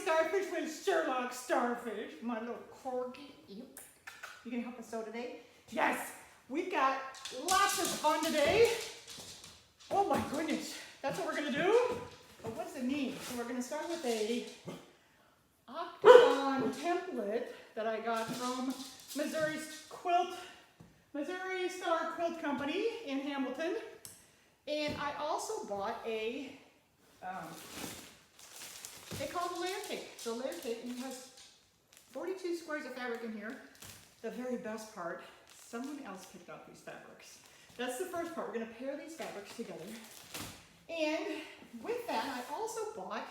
Starfish with Sherlock Starfish, my little corgi. You gonna help us sew today? Yes, we've got lots of fun today. Oh my goodness, that's what we're gonna do? But what's it mean? So we're gonna start with a octagon template that I got from Missouri Star Quilt Company in Hamilton. And I also bought a, they call it a layer cake. So layer cake, and it has 42 squares of fabric in here. The very best part, someone else picked out these fabrics. That's the first part. We're gonna pair these fabrics together. And with that, I also bought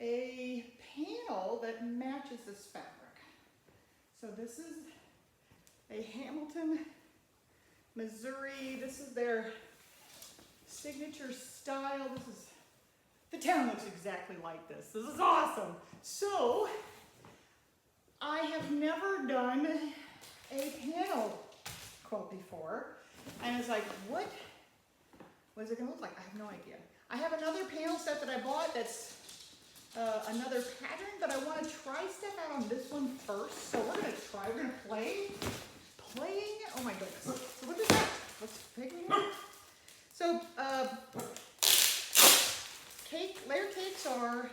a panel that matches this fabric. So this is a Hamilton, Missouri. This is their signature style. This is, the town looks exactly like this. This is awesome. So, I have never done a panel quilt before. And it's like, what is it gonna look like? I have no idea. I have another panel set that I bought that's another pattern, but I want to try step out on this one first. So we're gonna play. Playing, oh my goodness. So what is that? Let's figure it out. So, layer cakes are,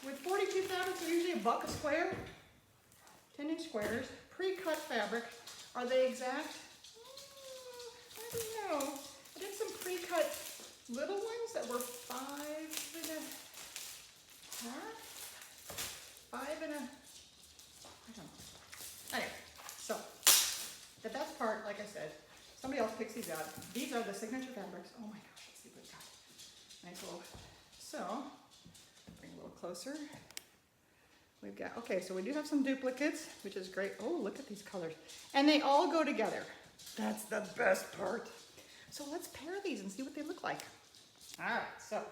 with 42 fabrics, they're usually $1 a square, 10-inch squares. Pre-cut fabric, are they exact? I don't know. I did some pre-cut little ones that were 5 and a half, 5 and a, I don't know. Anyway, so the best part, like I said, somebody else picks these out. These are the signature fabrics. Oh my gosh, let's see what we've got. Nice little, so, bring a little closer. We've got, okay, so we do have some duplicates, which is great. Oh, look at these colors. And they all go together. That's the best part. So let's pair these and see what they look like. All right, so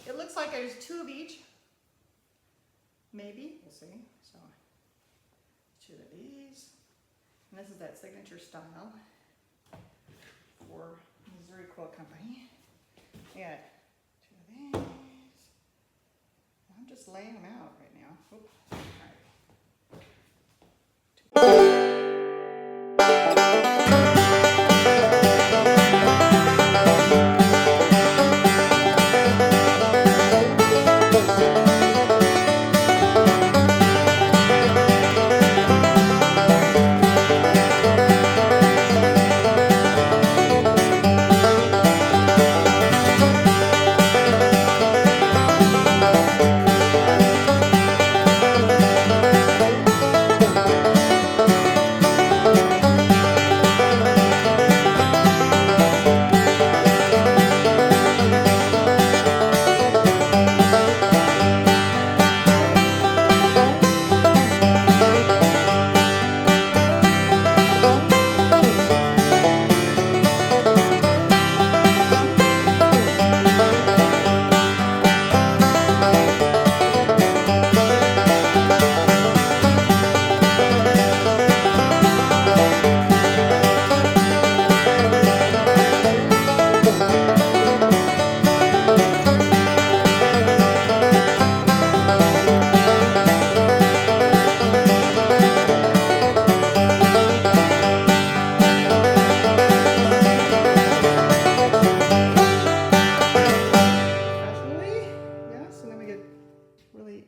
it looks like there's 2 of each. Maybe, we'll see. So 2 of these. And this is that signature style for Missouri Quilt Company. Yeah, 2 of these. I'm just laying them out right now. Oops. All right.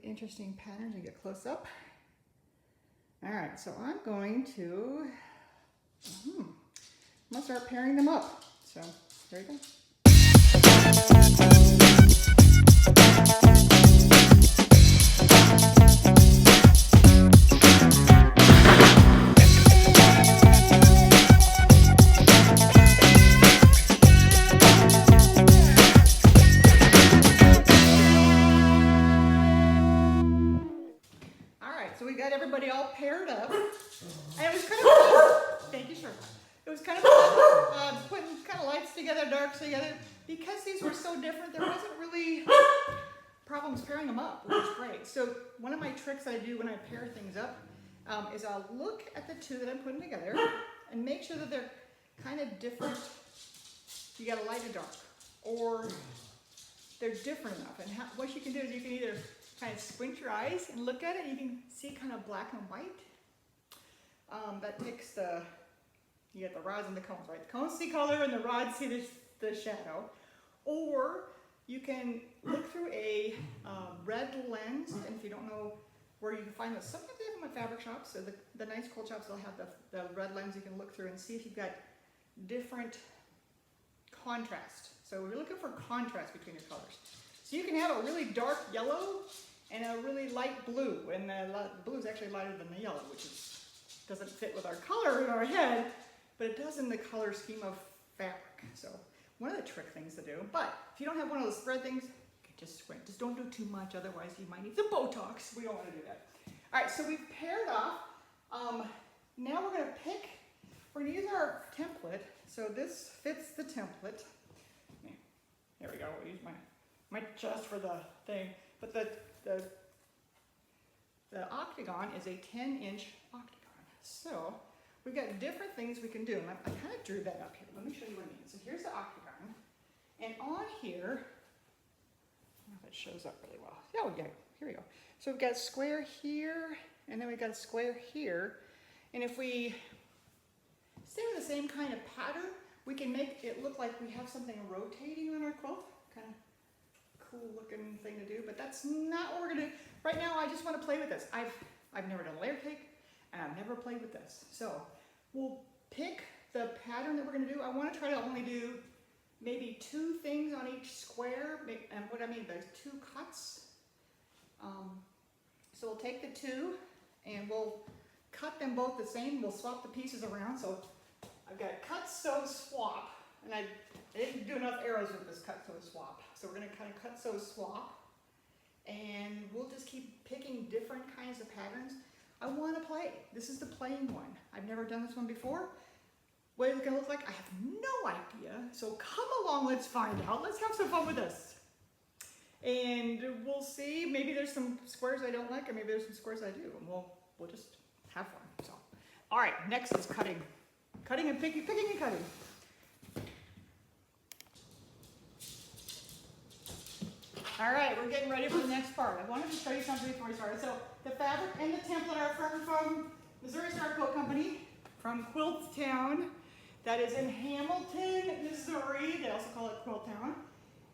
Interesting patterns and get close up. All right, so I'm going to, I'm gonna start pairing them up. So there you go. So we got everybody all paired up, and it was kind of fun. Thank you, sir. It was kind of fun putting kind of lights together, darks together. Because these were so different, there wasn't really problems pairing them up, which is great. So one of my tricks I do when I pair things up is I'll look at the 2 that I'm putting together and make sure that they're kind of different. You got a light and dark, or they're different enough. And what you can do is you can either kind of squint your eyes and look at it. You can see kind of black and white. That takes you get the rods and the cones, right? The cones see color and the rods see the shadow. Or you can look through a red lens, and if you don't know where you can find those, sometimes they have them at fabric shops. So the nice quilt shops will have the red lens you can look through and see if you've got different contrast. So we're looking for contrast between your colors. So you can have a really dark yellow and a really light blue, and the blue is actually lighter than the yellow, which doesn't fit with our color in our head, but it does in the color scheme of fabric. So one of the trick things to do. But if you don't have one of those spread things, just squint. Just don't do too much, otherwise you might need some Botox. We don't want to do that. All right, so we've paired off. Now we're going to pick. We're going to use our template. So this fits the template. There we go. We'll use my chest for the thing. But the octagon is a 10-inch octagon. So we've got different things we can do. And I kind of drew that up here. Let me show you what I mean. So here's the octagon. And on here, I don't know if it shows up really well. Oh, yeah, here we go. So we've got a square here, and then we've got a square here. And if we stay with the same kind of pattern, we can make it look like we have something rotating on our quilt. Kind of cool looking thing to do, but that's not what we're gonna do. Right now, I just want to play with this. I've never done layer cake, and I've never played with this. So we'll pick the pattern that we're gonna do. I want to try to only do maybe 2 things on each square, and what I mean by 2 cuts. So we'll take the 2 and we'll cut them both the same. We'll swap the pieces around. So I've got cut, sew, swap, and I didn't do enough arrows with this cut, sew, swap. So we're going to kind of cut, sew, swap, and we'll just keep picking different kinds of patterns. I want to play. This is the playing one. I've never done this one before. What is it going to look like? I have no idea. So come along, let's find out. Let's have some fun with this. And we'll see. Maybe there's some squares I don't like, or maybe there's some squares I do. And we'll just have fun. So, all right, next is cutting. Cutting and picking and cutting. All right, we're getting ready for the next part. I wanted to show you something before we started. So the fabric and the template are from Missouri Star Quilt Company, from Quilt Town. That is in Hamilton, Missouri. They also call it Quilt Town.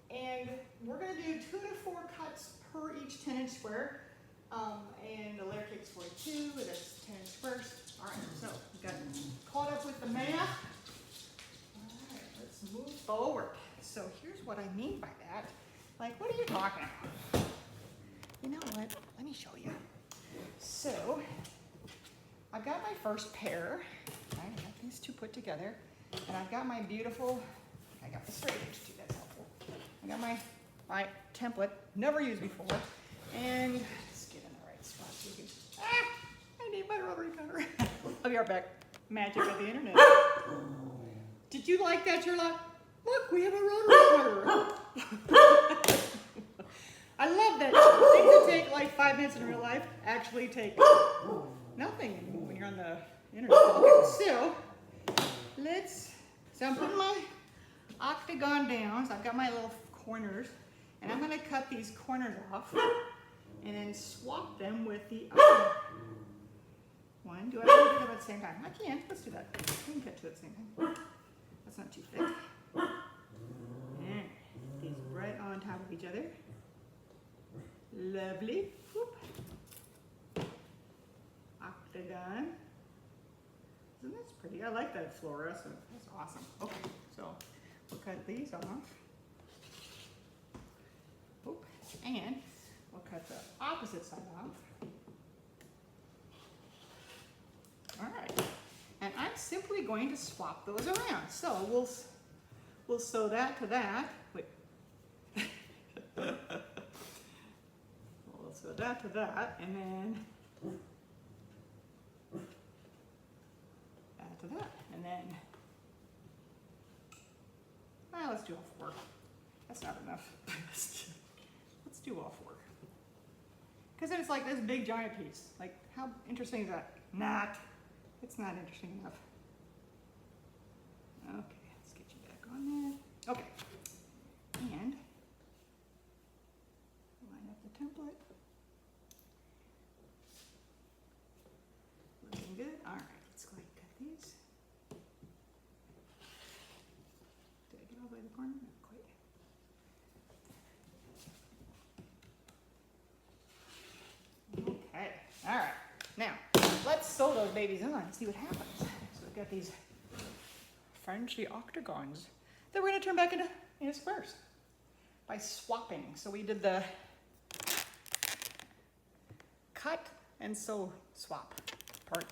And we're going to do 2 to 4 cuts per each 10-inch square. And the layer cake's 42, and it's 10-inch squares. All right, so we got caught up with the math. All right, let's move forward. So here's what I mean by that. Like, what are you talking about? You know what? Let me show you. So I've got my first pair. Right, I got these 2 put together, and I've got my beautiful. I got the straight edge too. That's helpful. I got my template, never used before, and let's get in the right spot so you can. I need my rotary cutter. I'll be right back. Magic of the internet. Did you like that, Sherlock? Look, we have a rotary cutter. I love that. Things that take like 5 minutes in real life actually take nothing when you're on the internet. Okay, so I'm putting my octagon down. So I've got my little corners, and I'm going to cut these corners off and then swap them with the other one. Do I want to do them at the same time? I can. Let's do that. We can cut 2 at the same time. That's not too thick. And these right on top of each other. Lovely. Whoop. Octagon. Isn't this pretty? I like that fluorescent. That's awesome. Okay, so we'll cut these off. Oop. And we'll cut the opposite side off. All right. And I'm simply going to swap those around. So we'll sew that to that. Wait. We'll sew that to that, and then that to that, and then well, let's do all 4. That's not enough. Let's do all 4. Because then it's like this big giant piece. Like, how interesting is that? Not. It's not interesting enough. Okay, let's get you back on there. Okay. And line up the template. babies on and see what happens. So we've got these Frenchy octagons that we're gonna turn back into squares by swapping. So we did the cut and sew swap part.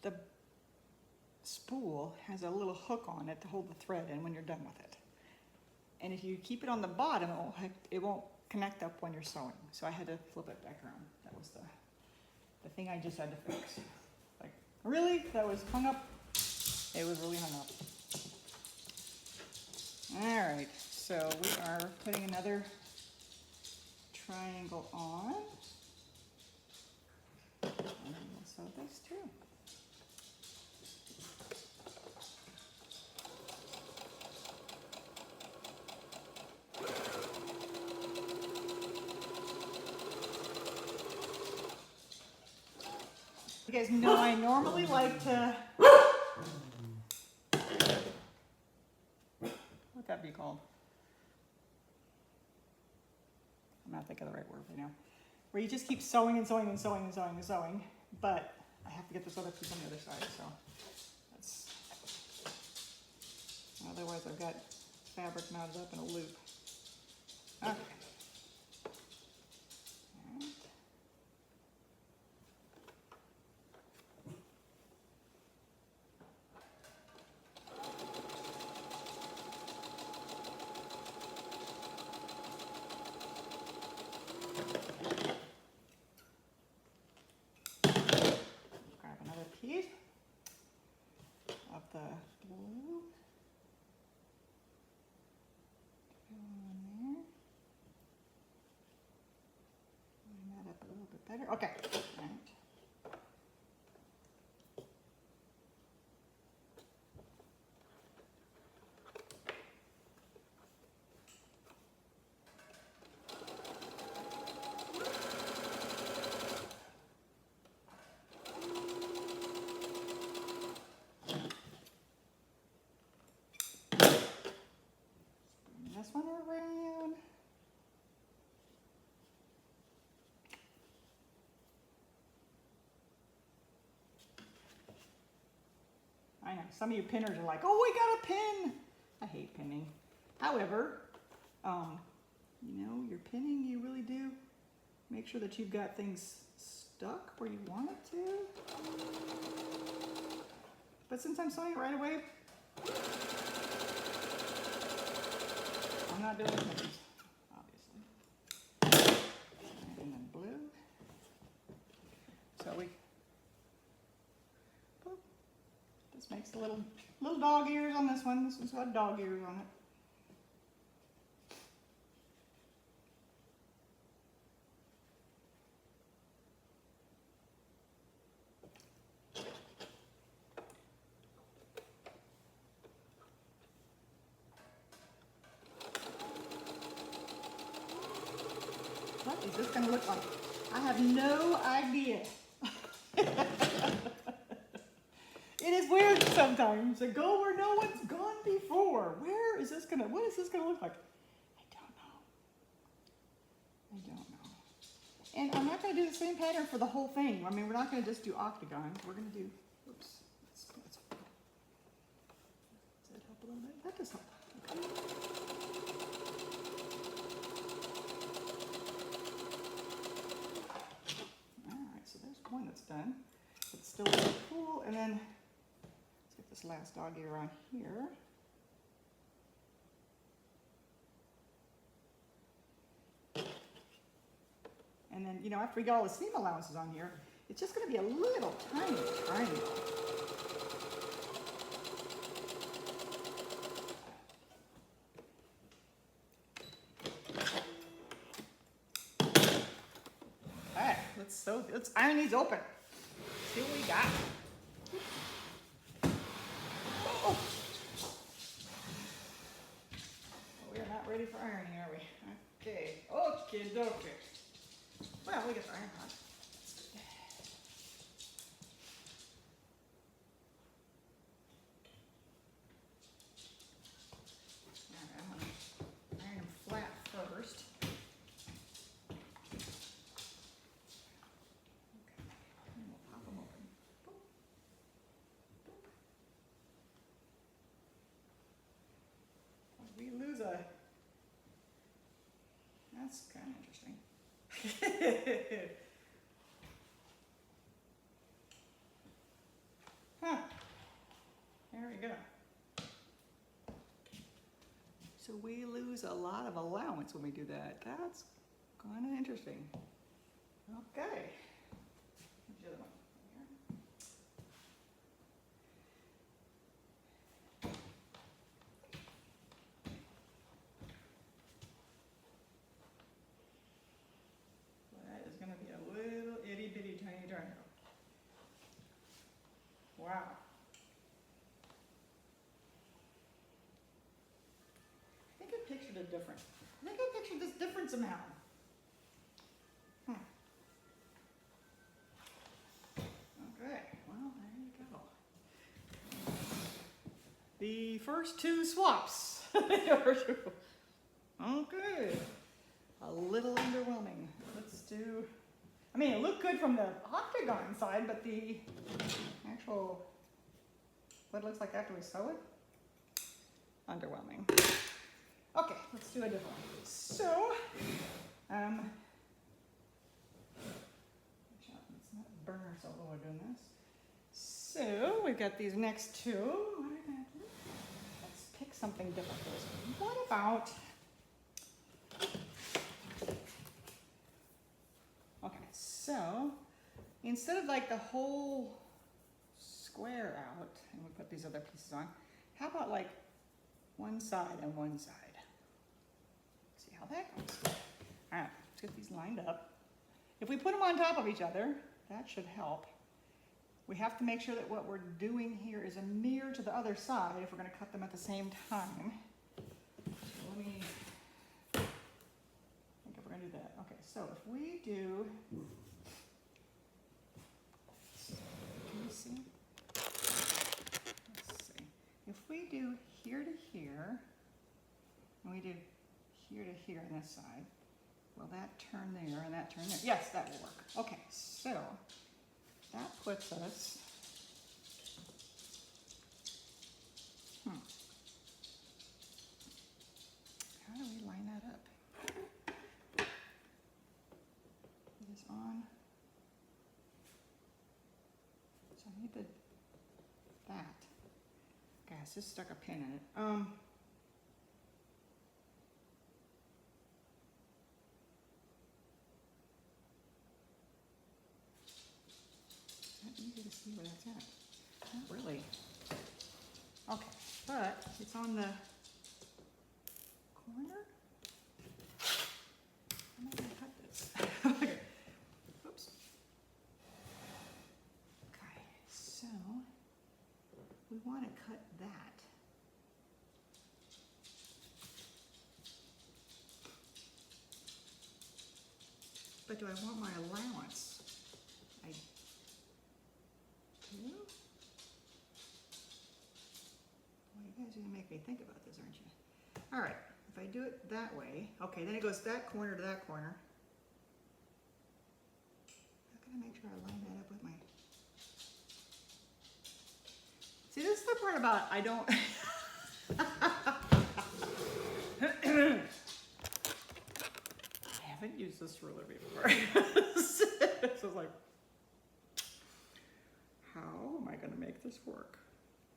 The spool has a little hook on it to hold the thread in when you're done with it. And if you keep it on the bottom, it won't connect up when you're sewing. So I had to flip it back around. That was the thing I just had to fix. Like, really? That was hung up? It was really hung up. All right, so we are putting another triangle on. And we'll sew this too. You guys know I normally like to, what'd that be called? I'm not thinking of the right word right now. Where you just keep sewing and sewing and sewing and sewing and sewing, but I have to get this other piece on the other side, so that's, otherwise I've got fabric knotted up in a loop. Okay. Grab another piece of the blue. Go on there. Line that up a little bit better. Okay. All right. This one around. I know, some of you pinners are like, oh, we got a pin. I hate pinning. However, you know, you're pinning, you really do make sure that you've got things stuck where you want it to. But since I'm sewing it right away, I'm not doing things, obviously. And then blue. So we, boop. This makes the little dog ears on this one. This one's got dog ears on it. What is this going to look like? I have no idea. It is weird sometimes to go where no one's gone before. Where is this going to, what is this going to look like? I don't know. And I'm not going to do the same pattern for the whole thing. I mean, we're not going to just do octagons. We're going to do, oops. Does that help a little bit? That does help. Okay. One that's done. It's still really cool. And then let's get this last dog ear on here. And then, you know, after we get all the seam allowances on here, it's just going to be a little tiny triangle. Let's iron these open. See what we got. Oh. We are not ready for ironing, are we? Okay. Okay, dokie. Well, we get the iron hot. Alright, I'm gonna iron them flat first. That's kind of interesting. Huh. There we go. So we lose a lot of allowance when we do that. That's kind of interesting. Okay. Where's the other one? Well, that is going to be a little itty bitty tiny triangle. Wow. I think I pictured a difference. I think I pictured this different somehow. Okay, well, there you go. The first two swaps. Okay. A little underwhelming. Let's do, I mean, it looked good from the octagon side, but the actual, what it looks like after we sew it, underwhelming. Okay, let's do a different one. So, let's not burn ourselves while we're doing this. So, we've got these next two. What are we gonna do? Let's pick something different for this one. What about, okay, so, instead of like the whole square out, and we put these other pieces on, how about like one side and one side? See how that goes. All right, let's get these lined up. If we put them on top of each other, that should help. We have to make sure that what we're doing here is a mirror to the other side if we're going to cut them at the same time. So let me think if we're going to do that. Okay, so if we do, can you see? Let's see. If we do here to here, and we do here to here on this side, will that turn there and that turn there? Yes, that will work. Okay, so that puts us, how do we line that up? It is on, so I need that. Guys, just stuck a pin in it. Easy to see where that's at. Not really. Okay, but it's on the corner. How am I going to cut this? Okay. Oops. Okay, so we want to cut that. But do I want my allowance? I do. Well, you guys are going to make me think about this, aren't you? All right, if I do it that way, okay, then it goes that corner to that corner. How can I make sure I line that up with my... See, this is the part about I don't... I haven't used this ruler before. So it's like, how am I going to make this work?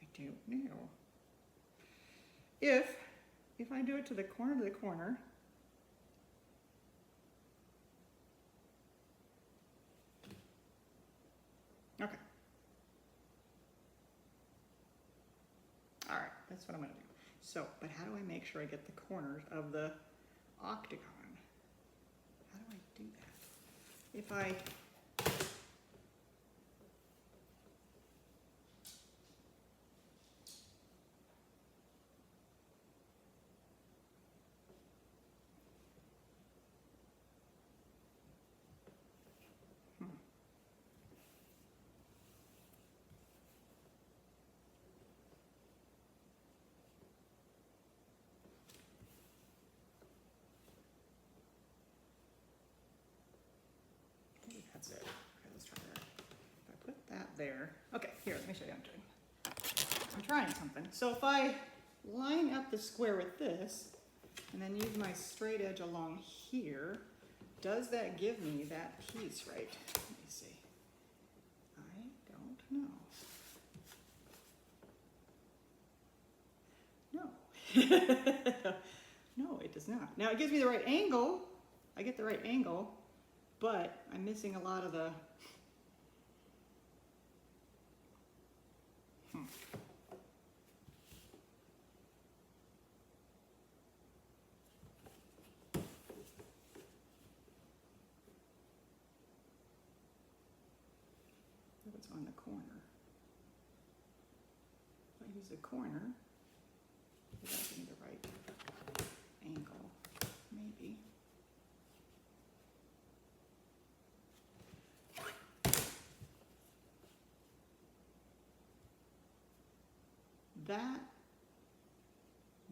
I don't know. If I do it to the corner, okay. All right, that's what I'm going to do. So, but how do I make sure I get the corners of the octagon? How do I do that? If I that's it. Okay, let's try that. If I put that there, okay, here, let me show you what I'm doing. I'm trying something. So if I line up the square with this, and then use my straight edge along here. Does that give me that piece right? Let me see. I don't know. No. No, it does not. Now it gives me the right angle. I get the right angle, but I'm missing a lot of the It's on the corner. If I use the corner, will that give me the right angle? Maybe. That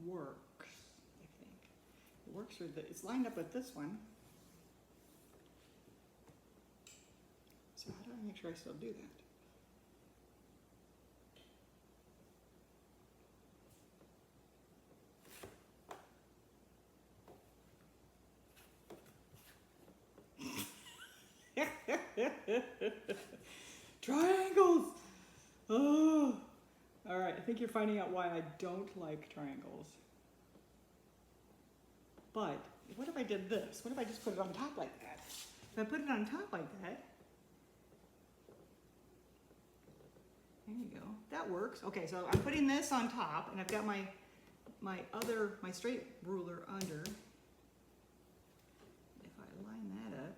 works, I think. It works with it's lined up with this one. So how do I make sure I still do that? Triangles! Oh! All right, I think you're finding out why I don't like triangles. But what if I did this? What if I just put it on top like that? If I put it on top like that, there you go. That works. Okay, so I'm putting this on top, and I've got my straight ruler under. If I line that up,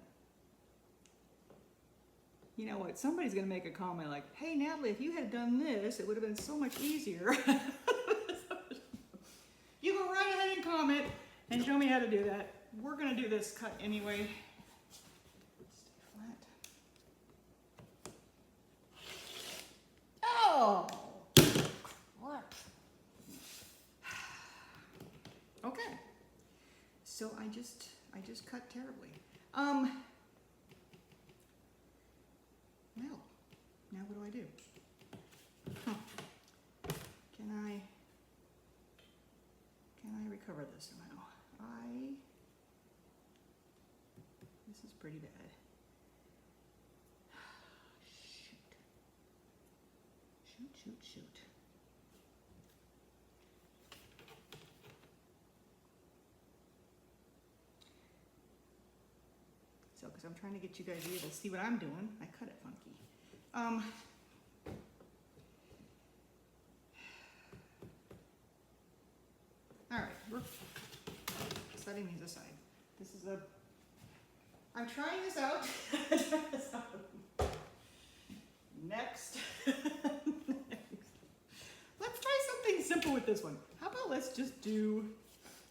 you know what? Somebody's going to make a comment like, "Hey, Natalie, if you had done this, it would have been so much easier." You go right ahead and comment and show me how to do that. We're going to do this cut anyway. Oh, crap. Okay. So I just cut terribly. Well, now what do? Huh. Can I recover this somehow? This is pretty bad. Shoot. So, because I'm trying to get you guys to be able to see what I'm doing, I cut it funky. All right, we're setting these aside. This is I'm trying this out. Next. Let's try something simple with this one. How about let's just do,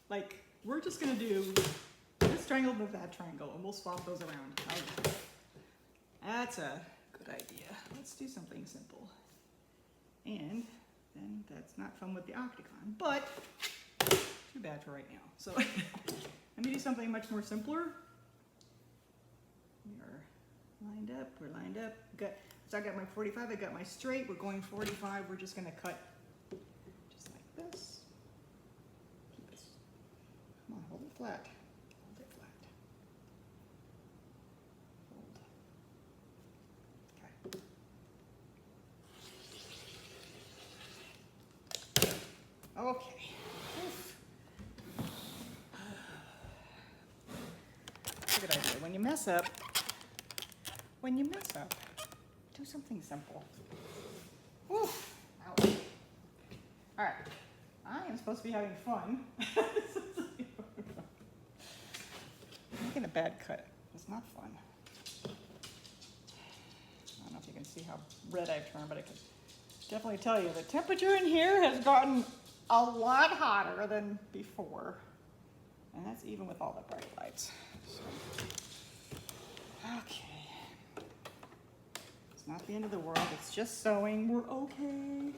like, we're just gonna do this triangle with that triangle, and we'll swap those around. Okay. That's a good idea. Let's do something simple. And then that's not fun with the octagon, but too bad for right now. So let me do something much more simpler. We are lined up, we're lined up. So I got my 45, I got my straight, we're going 45, we're just gonna cut just like this. Keep this, come on, hold it flat. Hold it flat. Hold. Okay. Oof. That's a good idea. When you mess up, do something simple. Oof. Ouch. All right. I am supposed to be having fun. Making a bad cut is not fun. I don't know if you can see how red I've turned, but I can definitely tell you the temperature in here has gotten a lot hotter than before. And that's even with all the bright lights. So, okay. It's not the end of the world. It's just sewing. We're okay.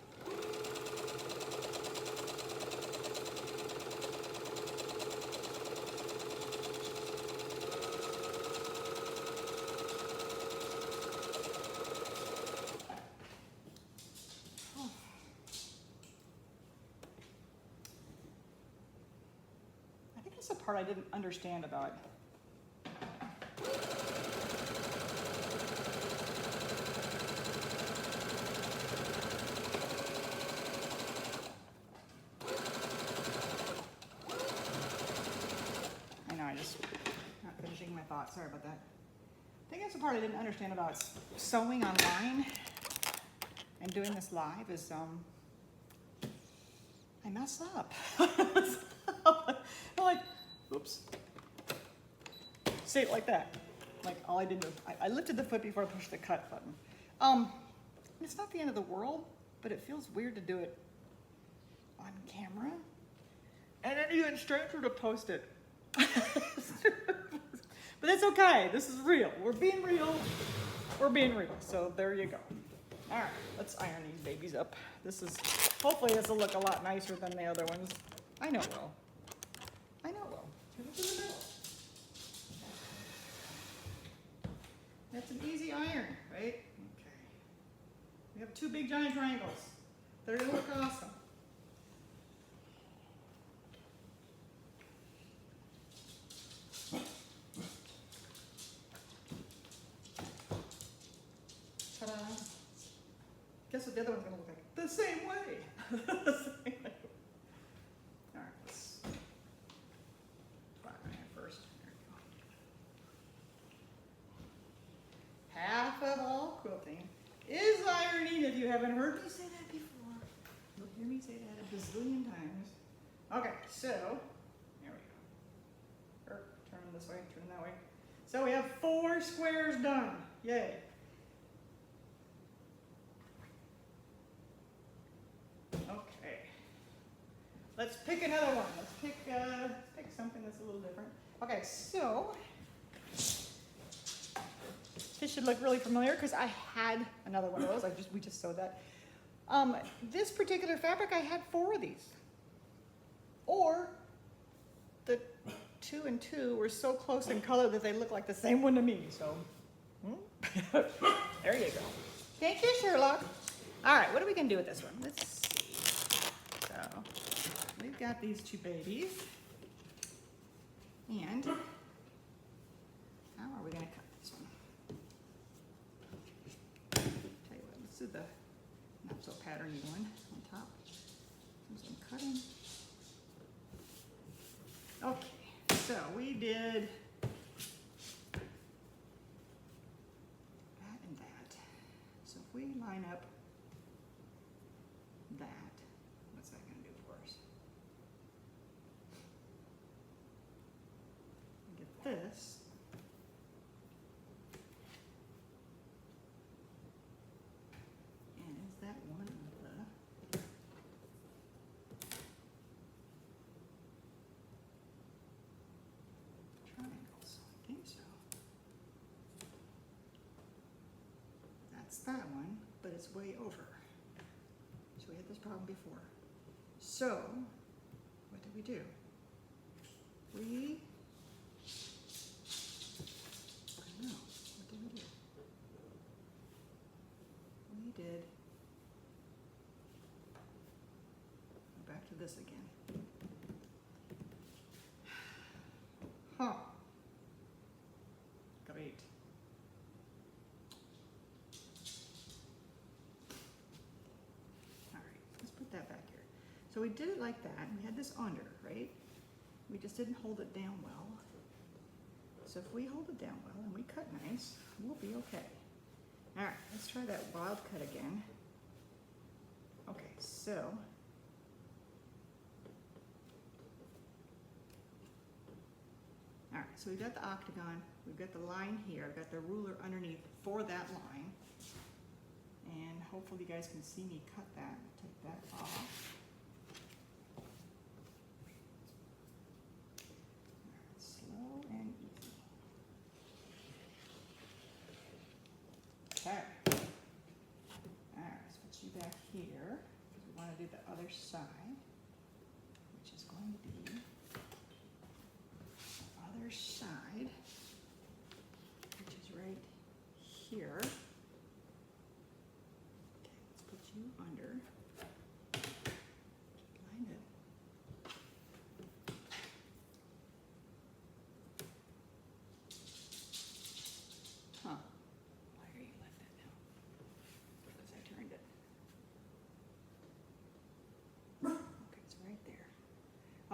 part I didn't understand about it. I know, I just not finishing my thought. Sorry about that. I think that's the part I didn't understand about sewing online and doing this live is I mess up. I'm like, oops. Say it like that. Like all I did was I lifted the foot before I pushed the cut button. It's not the end of the world, but it feels weird to do it on camera. And then even stranger to post it. But it's okay. This is real. We're being real. We're being real. So there you go. All right, let's iron these babies up. Hopefully this will look a lot nicer than the other ones. I know it will. I know it will. Look in the middle. That's an easy iron, right? Okay. We have two big giant triangles. They're gonna look awesome. Ta-da. Guess what the other one's gonna look like? The same way. The same way. All right, let's fire iron first. There we go. Half of all quilting is ironing. If you haven't heard me say that before, you'll hear me say that a bazillion times. Okay, so there we go. Turn this way, turn that way. So we have 4 squares done. Yay. Okay. Let's pick another one. Let's pick something that's a little different. Okay, so this should look really familiar because I had another one of those. We just sewed that. This particular fabric, I had 4 of these. Or the 2 and 2 were so close in color that they look like the same one to me. So there you go. Thank you, Sherlock. All right, what are we gonna do with this one? Let's see. So we've got these 2 babies, and how are we gonna cut this one? Tell you what, let's do the not so patterny one on top. Do some cutting. Okay, so we did that and that. So if we line up that, what's that going to do for us? Get this. And is that one of the triangles? I think so. That's that one, but it's way over. So we had this problem before. So what did we do? I don't know. What did we do? We did go back to this again. Huh. Great. All right, let's put that back here. So we did it like that, and we had this under, right? We just didn't hold it down well. So if we hold it down well and we cut nice, we'll be okay. All right, let's try that wild cut again. Okay, so all right, so we've got the octagon, we've got the line here, I've got the ruler underneath for that line, and hopefully you guys can see me cut that. Take that off. Slow and easy. Okay. All right, let's put you back here because we want to do the other side, which is going to be the other side, which is right here. Okay, let's put you under. Line it.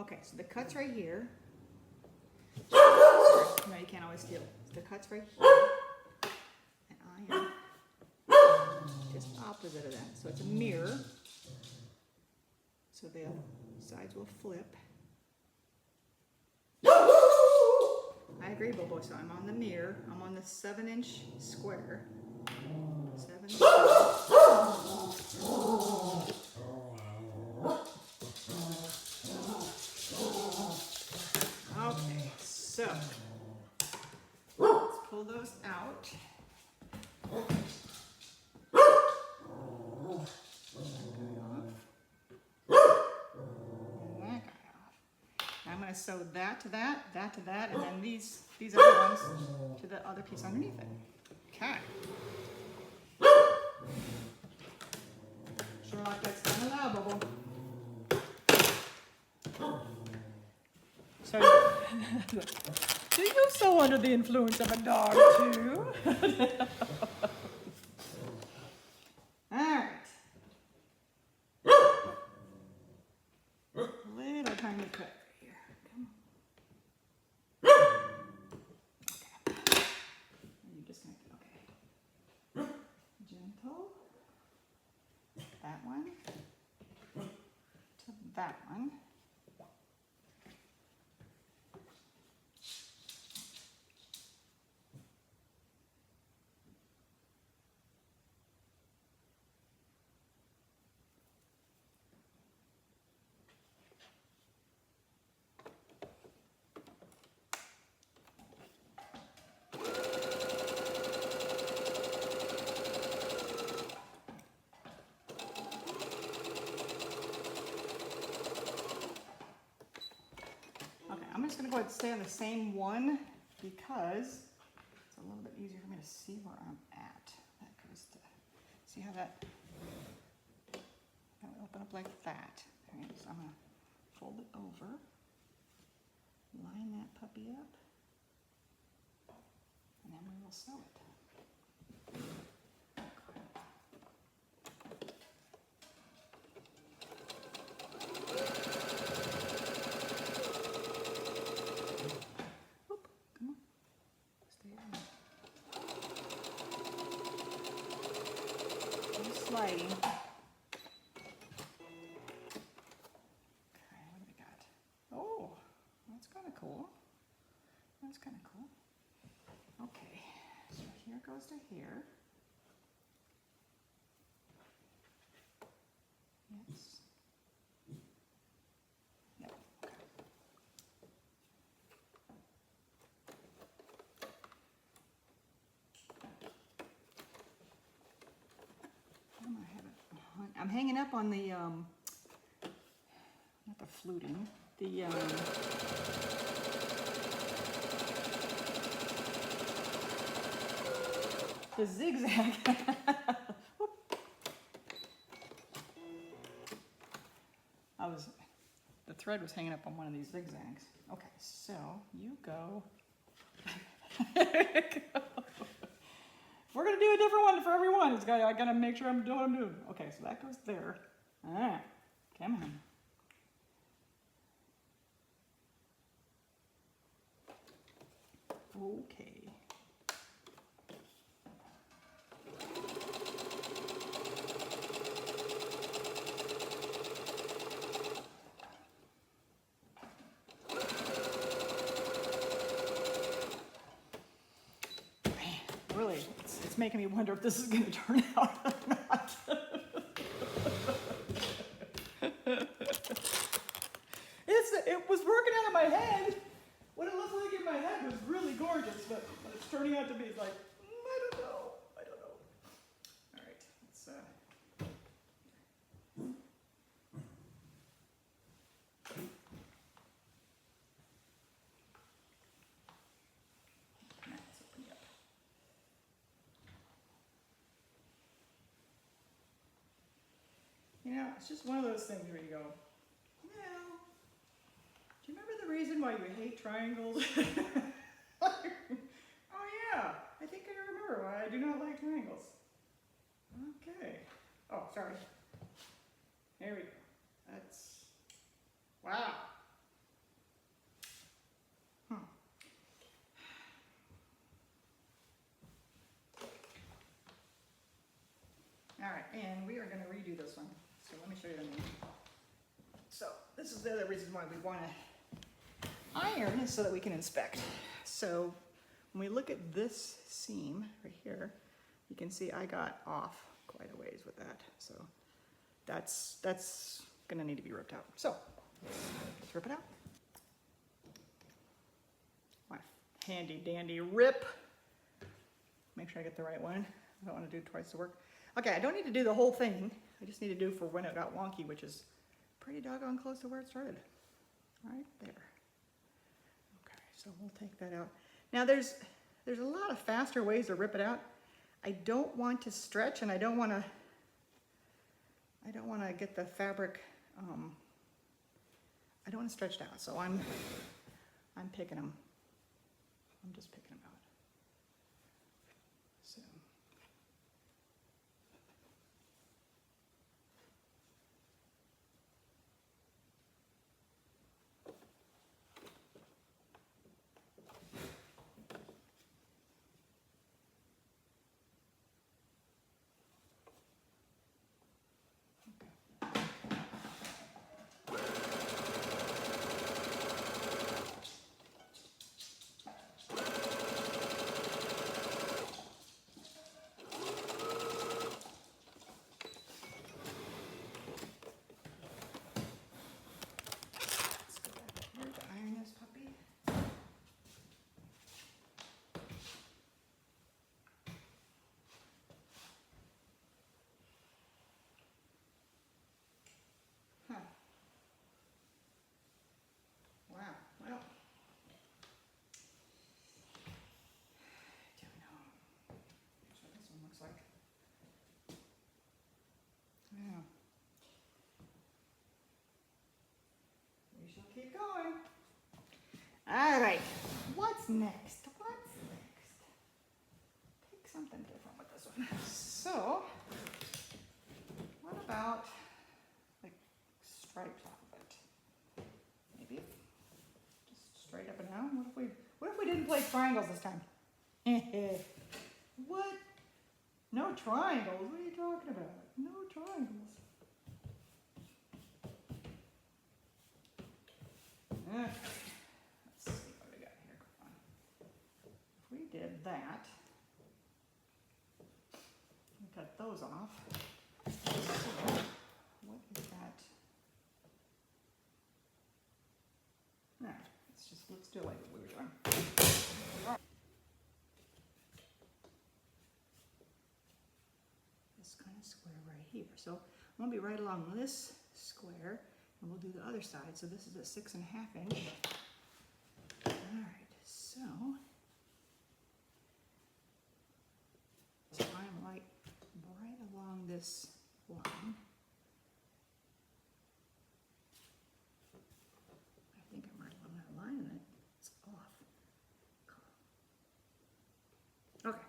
Okay, so the cut's right here. No, you can't always steal. The cut's right here. And I am just opposite of that. So it's a mirror. So the sides will flip. I agree, Bobo. So I'm on the mirror. I'm on the 7-inch square. 7 square. Okay, so let's pull those out. I'm going to sew that to that, that to that, and then these other ones to the other piece underneath it. Okay. Sherlock, that's not allowable. So, do you sew under the influence of a dog too? Alright. Little tiny cut. That one to that one. I'm just going to go ahead and stay on the same one because it's a little bit easier for me to see where I'm at. That goes to, see how that would open up like that. All right, so I'm going to fold it over, line that puppy up, and then we will sew it. Sliding. Okay, what do we got? Oh, that's kind of cool. That's kind of cool. Okay, so here goes to here. Yes. Yep. Okay. I'm hanging up on the, not the fluting, the zigzag. The thread was hanging up on one of these zigzags. Okay, so you go. If we're gonna do a different one for everyone, I gotta make sure I'm doing what I'm doing. Okay, so that goes there. Ah, come on. Okay. Really, it's making me wonder if this is going to turn out or not. It was working out of my head. What it looked like in my head was really gorgeous, but what it's turning out to be is like, I don't know. All right, let's open you up. You know, it's just one of those things where you go, do you remember the reason why you hate triangles? Oh yeah, I think I remember why I do not like triangles. Okay. Oh, sorry. There we go. That's, wow. and we are going to redo this one. So let me show you what I mean. So this is the other reason why we want to iron, is so that we can inspect. So when we look at this seam right here, you can see I got off quite a ways with that. So that's going to need to be ripped out. So let's rip it out. My handy dandy rip. Make sure I get the right one. I don't want to do twice the work. Okay, I don't need to do the whole thing. I just need to do for when it got wonky, which is pretty doggone close to where it started. Right there. Okay, so we'll take that out. Now there's a lot of faster ways to rip it out. I don't want to stretch, and I don't want to get the fabric, I don't want to stretch it out. So I'm picking them. I'm just picking them out. So. Keep going. All right, what's next? What's next? Take something different with this one. So, what about like stripes off of it? Maybe just straight up and down. What if we didn't play triangles this time? What? No triangles? What are you talking about? No triangles. Okay, let's see what we got here. Come on. If we did that, we cut those off. So, what is that? No, let's do it like we were doing. This kind of square right here. So I'm gonna be right along this square. And we'll do the other side. So this is a 6.5 inch. All right, so I'm like right along this line. I think I'm right along that line, and it's off. Okay.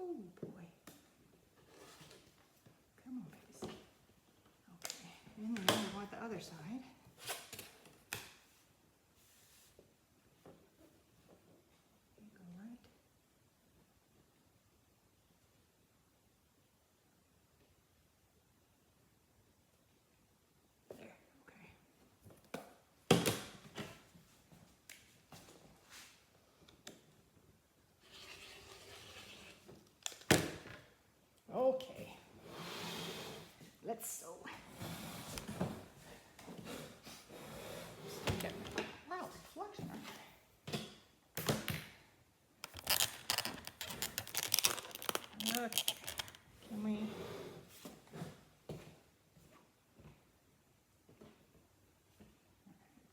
Oh boy. Come on, babies. Okay, and then we want the other side. You go right. There, okay. Okay, let's sew. Wow, reflection. Okay, can we?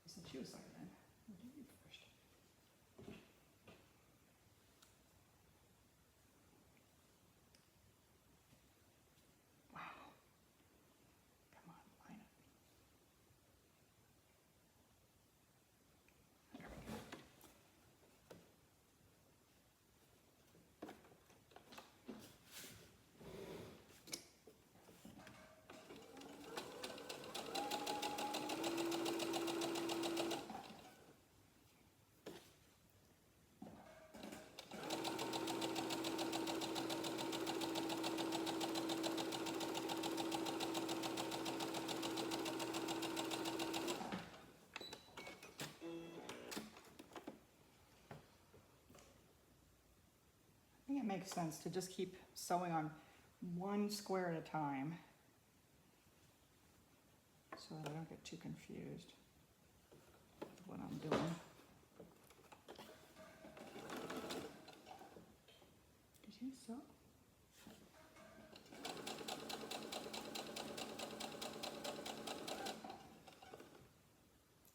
Since you started then, we'll do you first. Wow. Come on, line up. There we go. think it makes sense to just keep sewing on one square at a time so that I don't get too confused with what I'm doing. Did you sew?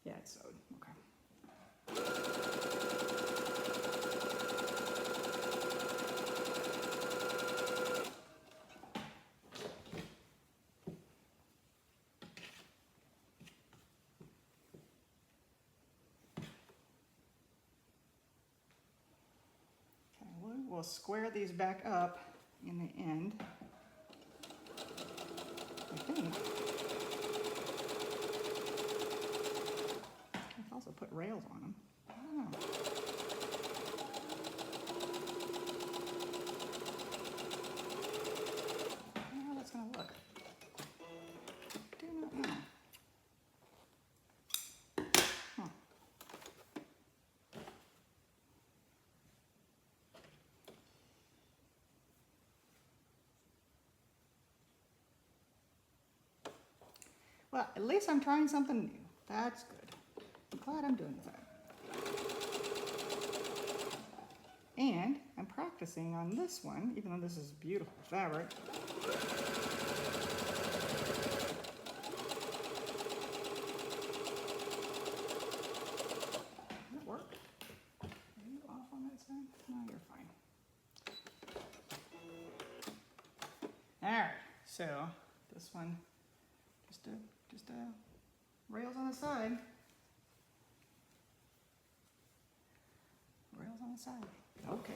Yeah, it's sewed. Okay. We'll square these back up in the end, I think. I've also put rails on them. I don't know. I don't know how that's going to look. I do not know. Well, at least I'm trying something new. That's good. I'm glad I'm doing that. And I'm practicing on this one, even though this is beautiful fabric. Does it work? Are you off on that side? No, you're fine. All right, so this one, just rails on the side. Rails on the side. Okay.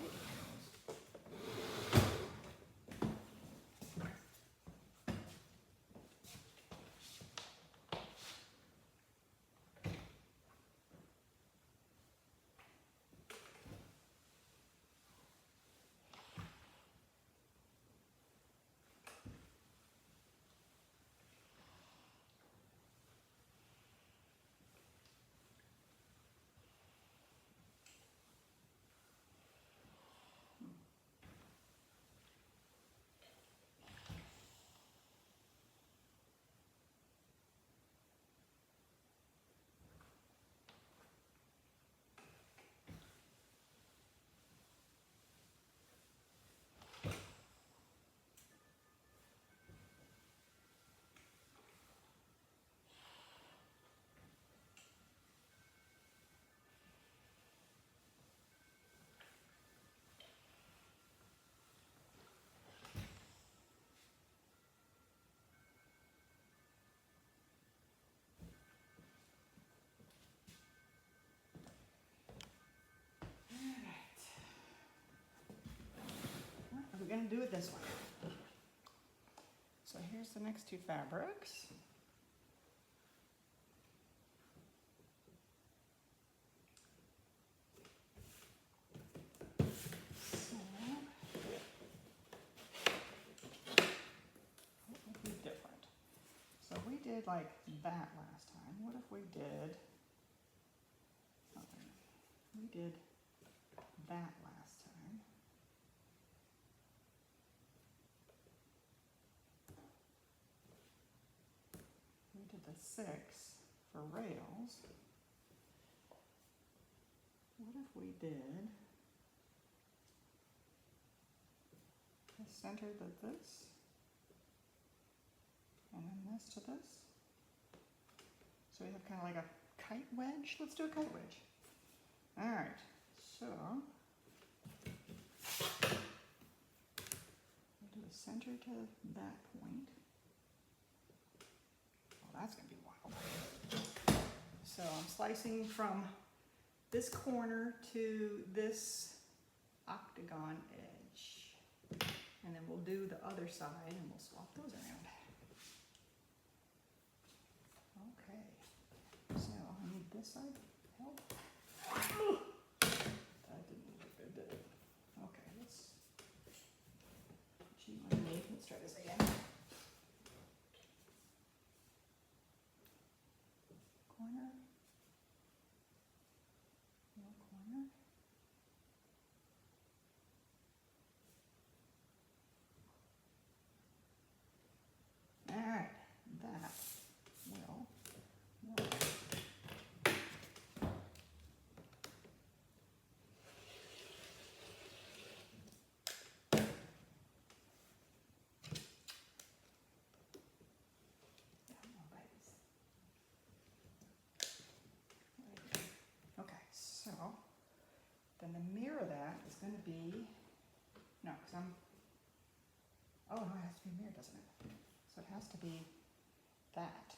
We're going to do it this way. So here's the next two fabrics. So, what would be different? So we did like that last time. What if we did, we did that last time. We did the 6 for rails. What if we did the center to this, and then this to this? So we have kind of like a kite wedge. Let's do a kite wedge. All right, so we'll do the center to that point. Oh, that's gonna be wild. So I'm slicing from this corner to this octagon edge. And then we'll do the other side and we'll swap those around. Okay, so I need this side held. That didn't look good, did it? Okay, let's cheat my knee. Let's try this again. Corner. No corner. then the mirror of that is going to be, no, because oh no, it has to be a mirror, doesn't it? So it has to be that.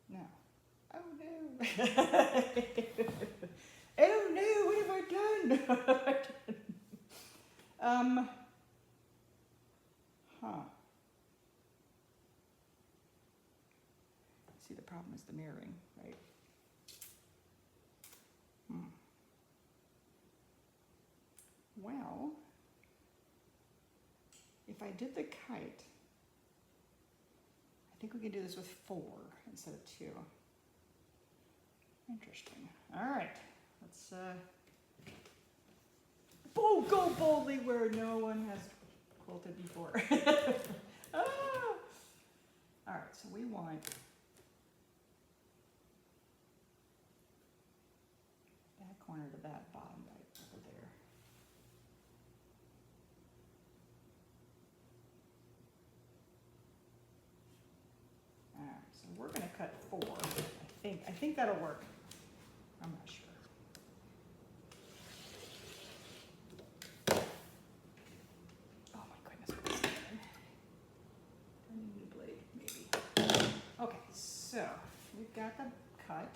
No. Oh no. Oh no, what have I done? See, the problem is the mirroring, right? Well, if I did the kite, I think we could do this with 4 instead of 2. Interesting. All right, let's go boldly where no one has quilted before. Ah! All right, so we want that corner to that bottom right over there. All right, so we're going to cut 4. I think that'll work. I'm not sure. Oh my goodness, what is that? I need a new blade, maybe. Okay, so we've got the cut,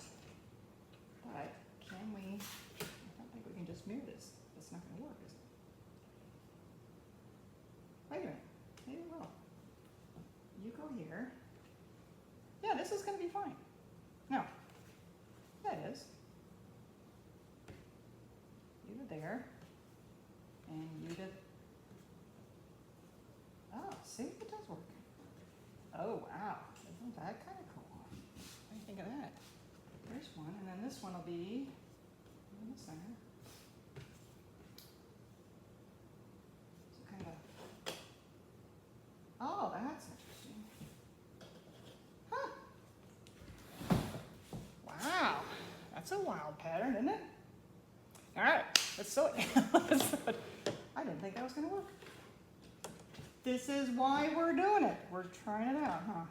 but can we, I don't think we can just mirror this. That's not going to work, is it? Wait a minute, maybe it will. You go here. Yeah, this is going to be fine. No. Yeah, it is. You go there, and you did. Oh, see, it does work. Oh, wow. Isn't that kind of cool? What do you think of that? There's one, and then this one will be in the center. So kind of. Oh, that's interesting. Huh. Wow. That's a wild pattern, isn't it? All right, let's sew it. I didn't think that was going to work. This is why we're doing it. We're trying it out, huh?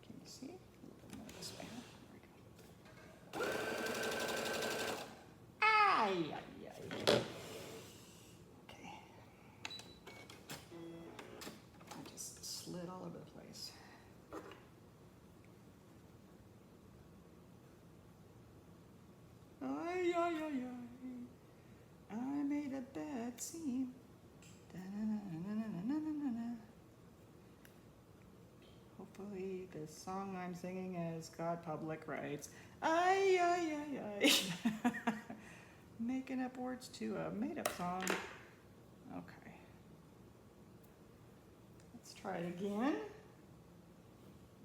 Can you see? A little bit more this way. There we go. Ay, ay, ay. Okay. I just slid all over the place. Ay, ay, ay, ay. I made a bad seam. Da-na-na-na-na-na-na-na-na. Hopefully the song I'm singing is God Public Rights. Ay, ay, ay, ay. Making up words to a made-up song. Okay. Let's try it again.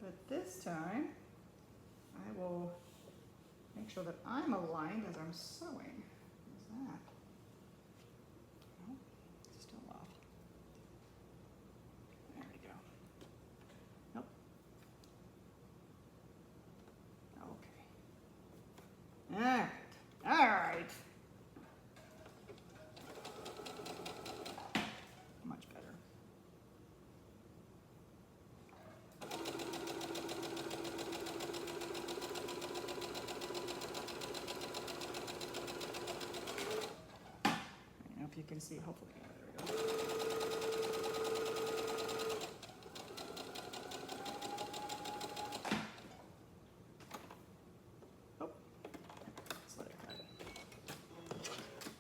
But this time, I will make sure that I'm aligned as I'm sewing. What's that? No, it's still off. There we go. Nope. Okay. All right. All right. Much better. I don't know if you can see, hopefully. There we go. Oh, let's let it cut it.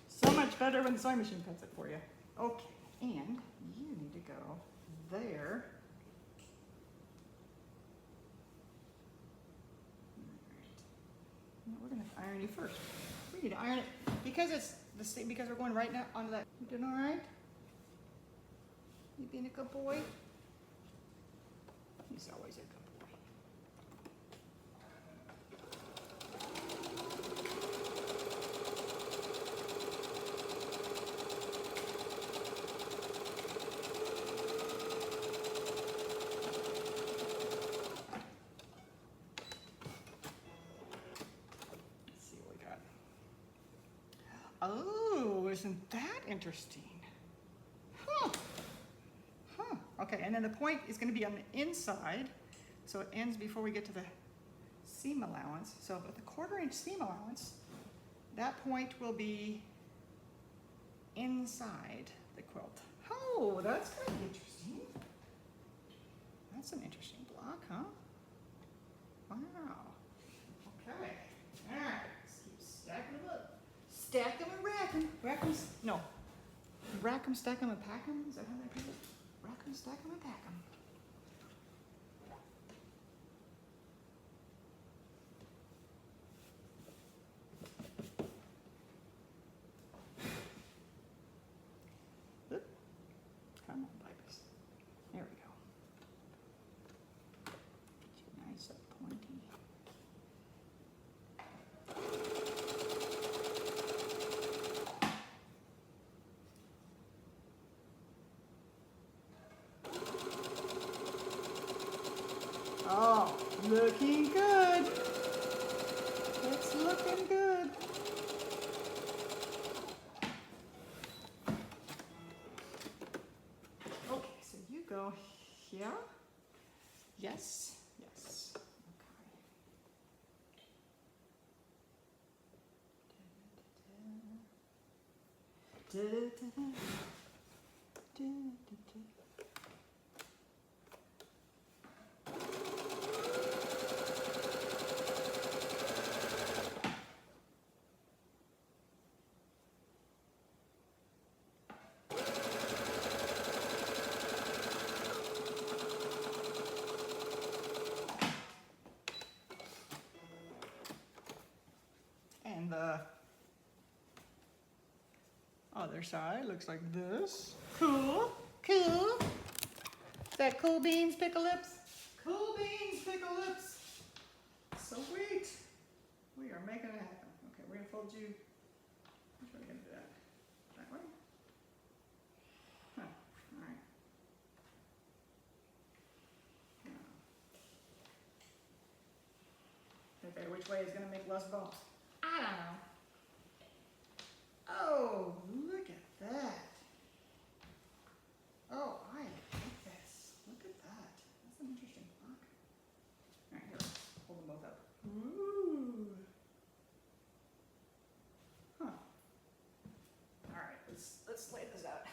So much better when the sewing machine cuts it for you. Okay, and you need to go there. All right. We're gonna iron you first. We need to iron it because it's the same. Because we're going right now onto that. You doing all right? You being a good boy? He's always a good boy. Oh, isn't that interesting? Huh. Huh. Okay, and then the point is going to be on the inside, so it ends before we get to the seam allowance. So with the 1/4 inch seam allowance, that point will be inside the quilt. Oh, that's kind of interesting. That's an interesting block, huh? Wow. Okay. All right. Let's keep stacking them up. Stack them and rack them. Rack them. No. Rack them, stack them, and pack them. Is that how that goes? Rack them, stack them, and pack them. Oop. Come on, babies. There we go. Get you nice up pointy. Oh, looking good. It's looking good. Okay, so you go here. Yes, yes. Okay. And the other side looks like this. Cool, cool. Is that cool beans, pickle lips? Cool beans, pickle lips. Sweet. We are making it happen. Okay, we're gonna fold you. Which way are we gonna do that? That way? Huh, all right. Okay, which way is gonna make less bumps? I don't know. Oh, look at that. Oh, I like this. Look at that. That's an interesting block. All right, here, hold them both up. Ooh. Huh. All right, let's lay this out.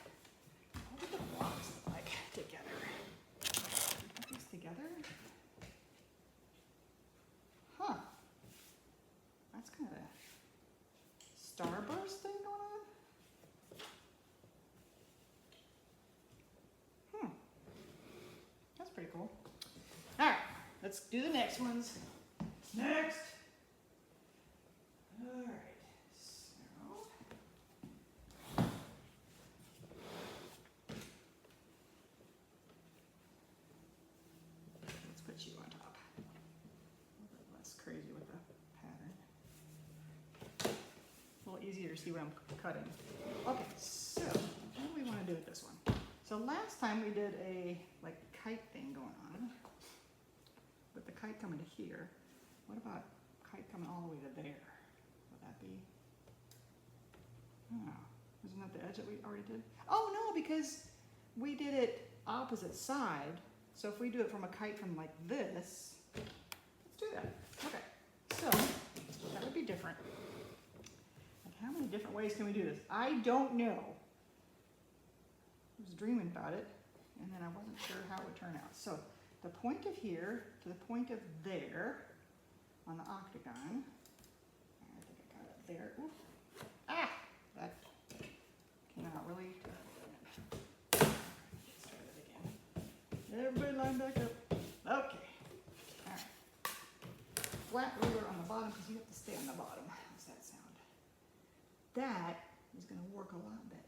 What do the blocks look like together? Put these together? Huh. That's kind of a starburst thing going on. That's pretty cool. All right, let's do the next ones. Next. All right, so. Let's put you on top. A little bit less crazy with the pattern. A little easier to see what I'm cutting. Okay, so what do we want to do with this one? So last time we did a like kite thing going on, with the kite coming to here. What about kite coming all the way to there? Would that be? Oh, isn't that the edge that we already did? Oh no, because we did it opposite side. So if we do it from a kite from like this, let's do that. Okay, so that would be different. Like how many different ways can we do this? I don't know. I was dreaming about it, and then I wasn't sure how it would turn out. So the point of here to the point of there on the octagon. I think I got it there. Oof. Ah, that came out really. Let's try that again. Everybody line back up. Okay. All right. Flat ruler on the bottom because you have to stay on the bottom. How's that sound? That is going to work a lot better.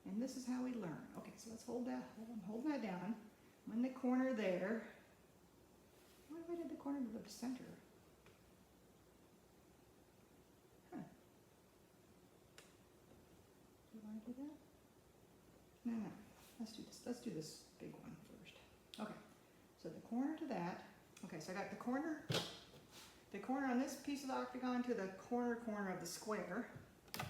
And this is how we learn. Okay, so let's hold that. Hold that down. I'm in the corner there. What if I did the corner to the center? Huh. Do you want to do that? No, no. Let's do this. Let's do this big one first. Okay. So the corner to that. Okay, so I got the corner the corner on this piece of the octagon to the corner of the square. And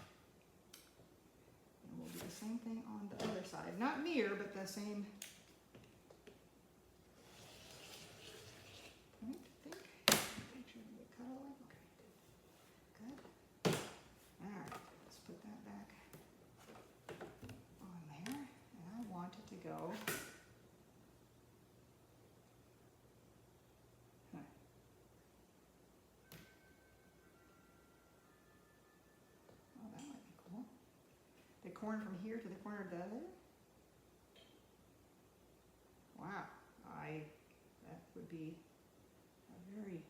we'll do the same thing on the other side. Not mirror, but the same. I think. Make sure we cut all of it. Okay, good. All right, let's put that back on there. And I want it to go. The corner from here to the corner of the other. Wow, that would be a very,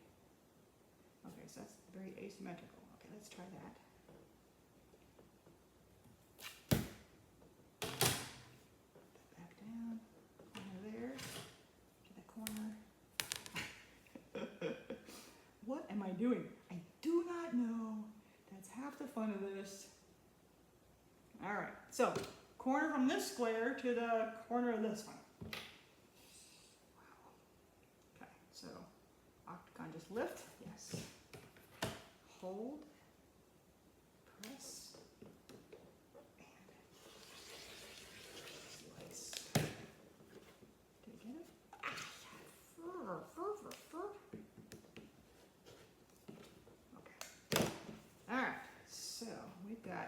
okay, so that's very asymmetrical. Okay, let's try that. Put that back down, corner there, to the corner. What am I doing? I do not know. That's half the fun of this. All right, so corner from this square to the corner of this one. Wow. Okay, so octagon, just lift, yes. Hold, press, and slice. Did you get it? Okay. All right, so we've got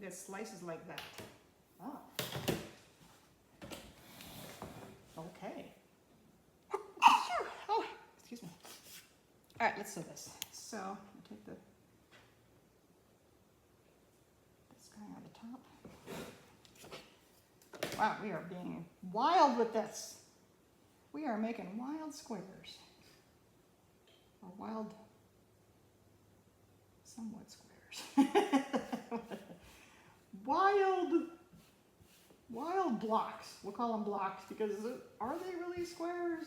slices like that. Oh. Okay. Oh, excuse me. All right, let's do this. So I'll take this guy out of the top. Wow, we are being wild with this. We are making wild squares. Or wild, somewhat squares. Wild blocks. We'll call them blocks because are they really squares?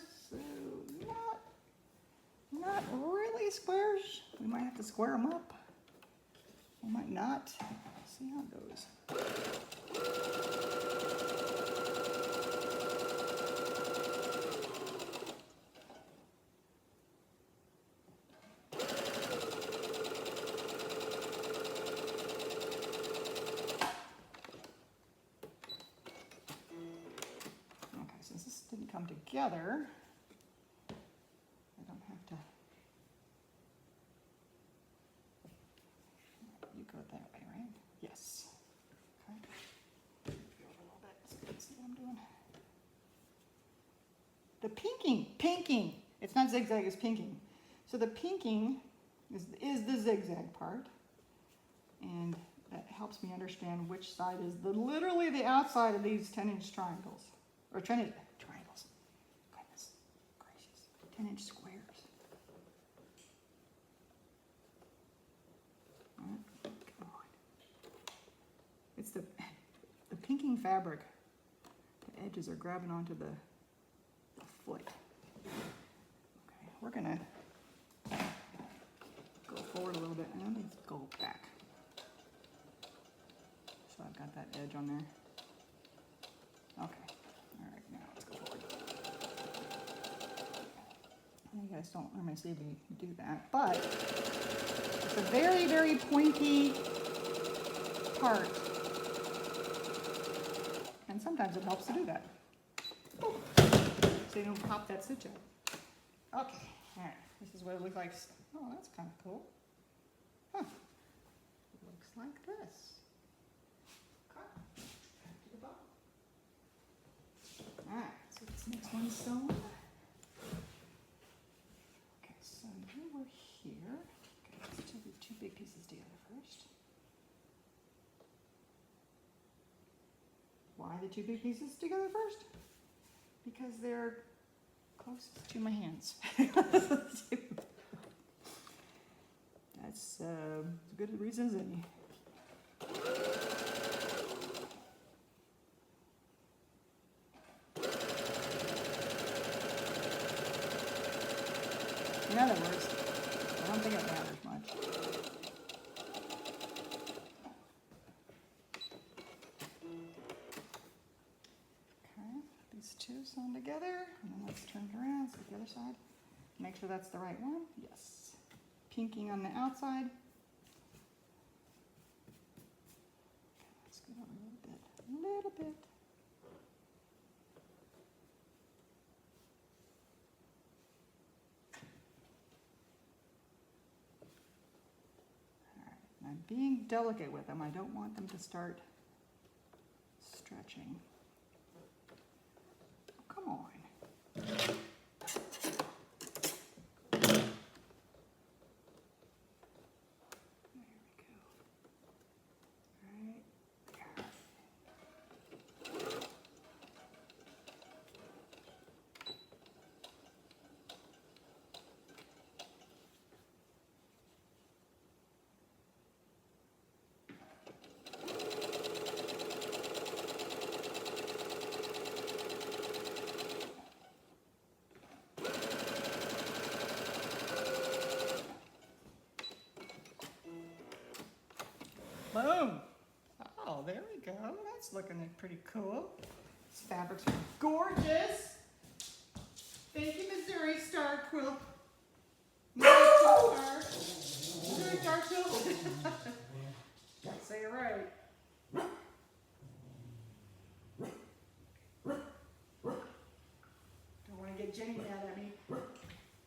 Not really squares. We might have to square them up. We might not. See how it goes. Come together. I don't have to. You go that way, right? Yes. Okay. Go a little bit. Let's see what I'm doing. The pinking. It's not zigzag, it's pinking. So the pinking is the zigzag part, and that helps me understand which side is literally the outside of these 10-inch triangles, or 10-inch. 10-inch squares. Come on. It's the pinking fabric. The edges are grabbing onto the foot. Okay, we're gonna go forward a little bit and then go back. So I've got that edge on there. Okay. All right, now let's go forward. You guys don't normally see me do that, but it's a very, very pointy part. And sometimes it helps to do that. Ooh. So you don't pop that stitch out. Okay, all right, this is what it looks like. Oh, that's kind of cool. Huh, it looks like this. Okay, back to the bottom. All right, so this next one's sewn. Here. Okay, let's do the two big pieces together first. Why the two big pieces together first? Because they're closest to my hands. That's as good a reason as any. In other words, I don't think it matters much. Okay, these two sewn together, and then let's turn it around, so the other side. Make sure that's the right one. Yes. Pinking on the outside. Let's go down a little bit. All right. And I'm being delicate with them. I don't want them to start stretching. Oh, come on. Boom. Oh, there we go. That's looking pretty cool. These fabrics are gorgeous. Thank you, Missouri Star Quilt. Missouri Star Quilt. Say it right. Don't want to get Jenny mad at me.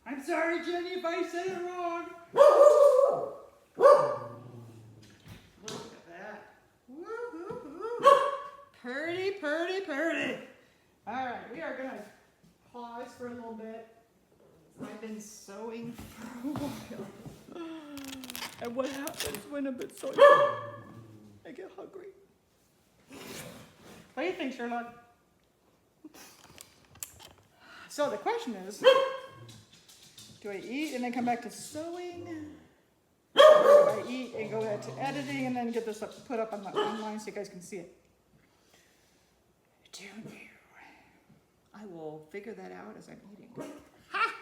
I'm sorry, Jenny, if I said it wrong. Look at that. Woo-hoo-hoo. Purdy, purdy, purdy. All right, we are going to pause for a little bit. I've been sewing for a while. And what happens when I've been sewing? I get hungry. What do you think, Sherlock? So the question is, do I eat and then come back to sewing? Or do I eat and go back to editing and then get this put up on the online so you guys can see it? Don't know. I will figure that out as I'm eating. Ha!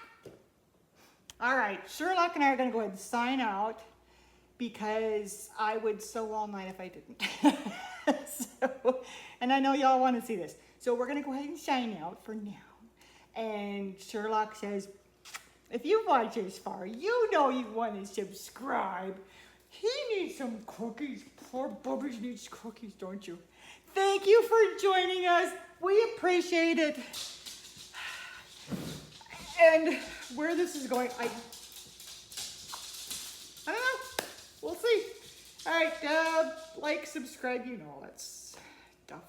All right, Sherlock and I are going to go ahead and sign out because I would sew all night if I didn't. And I know y'all want to see this. So we're going to go ahead and sign out for now. And Sherlock says, if you watch this far, you know you want to subscribe. He needs some cookies. Poor Bubbies needs cookies, don't you? Thank you for joining us. We appreciate it. And where this is going, I don't know. We'll see. All right, like, subscribe, you know all that stuff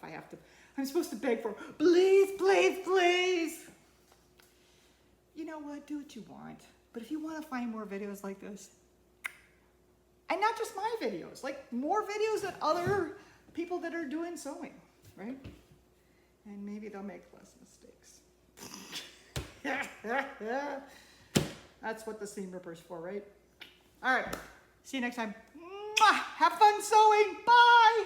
I'm supposed to beg for. Please, please, please. You know what? Do what you want. But if you want to find more videos like this, and not just my videos, like more videos of other people that are doing sewing, right? And maybe they'll make less mistakes. That's what the seam ripper's for, right? All right. See you next time. Mwah! Have fun sewing. Bye.